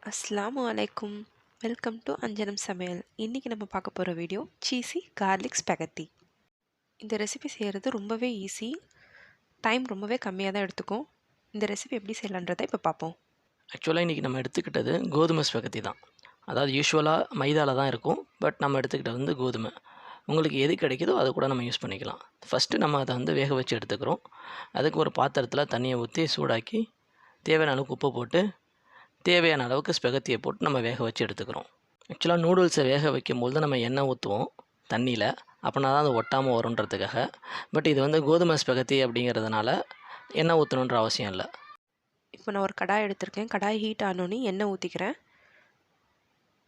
அஸ்ஸலாமு அலைக்கும். Welcome to அஞ்சனம் சமையல். இன்றைக்கி நம்ம பார்க்க போகிற வீடியோ சீஸி கார்லிக் ஸ்பெகத்தி. இந்த ரெசிபி செய்கிறது ரொம்பவே ஈஸி, டைம் ரொம்பவே கம்மியாக தான் எடுத்துக்கும். இந்த ரெசிபி எப்படி செய்யலான்றதை இப்போ பார்ப்போம். ஆக்சுவலாக இன்றைக்கி நம்ம எடுத்துக்கிட்டது கோதுமை ஸ்பெகத்தி தான். அதாவது யூஸ்வலாக மைதாவில் தான் இருக்கும், பட் நம்ம எடுத்துக்கிட்டது வந்து கோதுமை. உங்களுக்கு எது கிடைக்குதோ அதை கூட நம்ம யூஸ் பண்ணிக்கலாம். ஃபஸ்ட்டு நம்ம அதை வந்து வேக வச்சு எடுத்துக்கிறோம். அதுக்கு ஒரு பாத்திரத்தில் தண்ணியை ஊற்றி சூடாக்கி தேவையான அளவுக்கு உப்பு போட்டு தேவையான அளவுக்கு ஸ்பெகத்தியை போட்டு நம்ம வேக வச்சு எடுத்துக்கிறோம். ஆக்சுவலாக நூடுல்ஸை வேக வைக்கும்போது நம்ம எண்ணெய் ஊற்றுவோம் தண்ணியில், அப்படின்னா தான் அது ஒட்டாமல் வருன்றதுக்காக. பட் இது வந்து கோதுமை ஸ்பெகத்தி அப்படிங்கிறதுனால எண்ணெய் ஊற்றணுன்ற அவசியம் இல்லை. இப்போ நான் ஒரு கடாய் எடுத்திருக்கேன். கடாய் ஹீட் ஆனோன்னே எண்ணெய் ஊற்றிக்கிறேன்.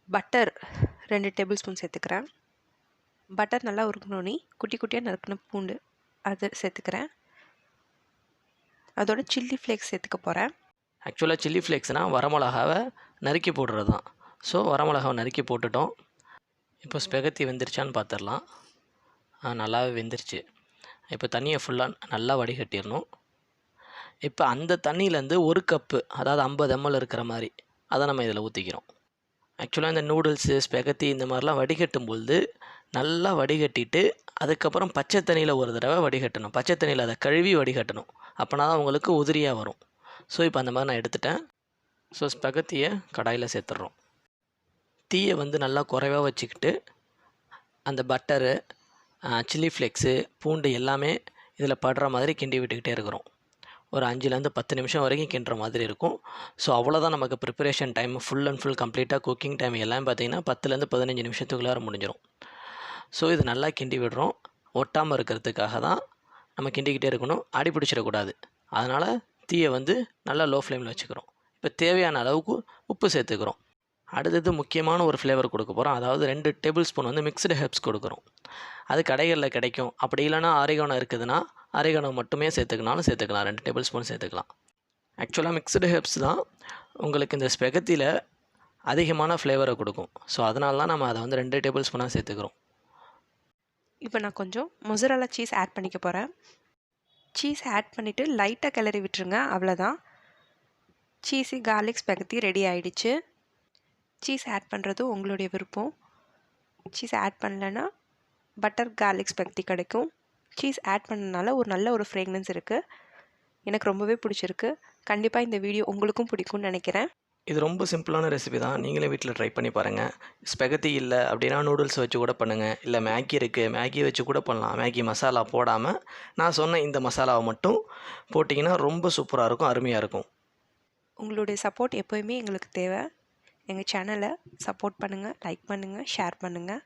பட்டர் 2 டேபிள் ஸ்பூன் சேர்த்துக்கிறேன். பட்டர் நல்லா உருக்கணுன்னே குட்டி குட்டியாக நறுக்கின பூண்டு அது சேர்த்துக்கிறேன். அதோட சில்லி ஃப்ளேக்ஸ் சேர்த்துக்க போகிறேன். ஆக்சுவலாக சில்லி ஃப்ளேக்ஸ்னால் வரமிளகாவை நறுக்கி போடுறது தான். ஸோ வரமிளகாவை நறுக்கி போட்டுட்டோம். இப்போ ஸ்பெகத்தி வெந்துருச்சான்னு பார்த்துடலாம். நல்லாவே வெந்துருச்சு. இப்போ தண்ணியை ஃபுல்லாக நல்லா வடிகட்டிடணும். இப்போ அந்த தண்ணியிலேருந்து 1 கப்பு, அதாவது 50 ml இருக்கிற மாதிரி அதை நம்ம இதில் ஊற்றிக்கிறோம். ஆக்சுவலாக இந்த நூடுல்ஸு ஸ்பெகத்தி இந்த மாதிரிலாம் வடிகட்டும்பொழுது நல்லா வடிகட்டிட்டு அதுக்கப்புறம் பச்சை தண்ணியில் ஒரு தடவை வடிகட்டணும். பச்சை தண்ணியில் அதை கழுவி வடிகட்டணும். அப்படின்னா தான் உங்களுக்கு உதிரியாக வரும். ஸோ இப்போ அந்த மாதிரி நான் எடுத்துட்டேன். ஸோ ஸ்பெகத்தியை கடாயில் சேர்த்துட்றோம். தீயை வந்து நல்லா குறைவாக வச்சுக்கிட்டு அந்த பட்டரு, சில்லி ஃப்ளேக்ஸு, பூண்டு எல்லாமே இதில் படுற மாதிரி கிண்டி விட்டுக்கிட்டே இருக்கிறோம். ஒரு 5லேருந்து 10 நிமிஷம் வரைக்கும் கிண்டுற மாதிரி இருக்கும். ஸோ அவ்வளோதான் நமக்கு preparation time. Full and full கம்ப்ளீட்டாக குக்கிங் டைம் எல்லாம் பார்த்திங்கன்னா 10லேருந்து 15 நிமிஷத்துக்குள்ளார முடிஞ்சிடும். ஸோ இது நல்லா கிண்டி விடுறோம். ஒட்டாமல் இருக்கிறதுக்காக தான் நம்ம கிண்டிக்கிட்டே இருக்கணும். அடி பிடிச்சிடக்கூடாது. அதனால் தீயை வந்து நல்லா லோ ஃப்ளேமில் வச்சுக்கிறோம். இப்போ தேவையான அளவுக்கு உப்பு சேர்த்துக்கிறோம். அடுத்தது முக்கியமான ஒரு ஃப்ளேவர் கொடுக்க போகிறோம். அதாவது 2 டேபிள் ஸ்பூன் வந்து மிக்ஸ்டு ஹெர்ப்ஸ் கொடுக்குறோம். அது கடைகளில் கிடைக்கும். அப்படி இல்லைனா ஆரிகானோ இருக்குதுன்னா ஆரிகானோ மட்டுமே சேர்த்துக்கினாலும் சேர்த்துக்கலாம். 2 டேபிள் ஸ்பூன் சேர்த்துக்கலாம். ஆக்சுவலாக மிக்ஸ்டு ஹெர்ப்ஸ் தான் உங்களுக்கு இந்த ஸ்பெகத்தியில் அதிகமான ஃப்ளேவரை கொடுக்கும். ஸோ அதனால தான் நம்ம அதை வந்து 2 டேபிள் ஸ்பூனாக சேர்த்துக்கிறோம். இப்போ நான் கொஞ்சம் மொசரல்லா சீஸ் ஆட் பண்ணிக்க போகிறேன். சீஸ் ஆட் பண்ணிவிட்டு லைட்டாக கிளறி விட்டுருங்க. அவ்வளோதான், சீஸி கார்லிக் ஸ்பெகத்தி ரெடி ஆகிடுச்சு. சீஸ் ஆட் பண்ணுறது உங்களுடைய விருப்பம். சீஸ் ஆட் பண்ணலைன்னா பட்டர் கார்லிக் ஸ்பெகத்தி கிடைக்கும். சீஸ் ஆட் பண்ணனால ஒரு நல்ல ஒரு ஃப்ரேக்னன்ஸ் இருக்குது. எனக்கு ரொம்பவே பிடிச்சிருக்கு. கண்டிப்பாக இந்த வீடியோ உங்களுக்கும் பிடிக்கும்னு நினைக்கிறேன். இது ரொம்ப சிம்பிளான ரெசிபி தான். நீங்களே வீட்டில் ட்ரை பண்ணி பாருங்கள். ஸ்பெகத்தி இல்லை அப்படின்னா நூடுல்ஸ் வச்சு கூட பண்ணுங்கள். இல்லை மேகி இருக்குது, மேகி வச்சு கூட பண்ணலாம். மேகி மசாலா போடாமல் நான் சொன்ன இந்த மசாலாவை மட்டும் போட்டிங்கன்னா ரொம்ப சூப்பராக இருக்கும், அருமையாக இருக்கும். உங்களுடைய சப்போர்ட் எப்போயுமே எங்களுக்கு தேவை. எங்கள் சேனலை சப்போர்ட் பண்ணுங்கள், லைக் பண்ணுங்கள், ஷேர் பண்ணுங்கள்.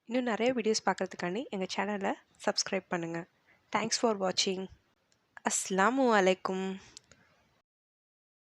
இன்னும் நிறைய வீடியோஸ் பார்க்குறதுக்காண்டி எங்கள் சேனலை சப்ஸ்கிரைப் பண்ணுங்கள். தேங்க்ஸ் ஃபார் வாட்சிங். அஸ்ஸலாமு அலைக்கும்.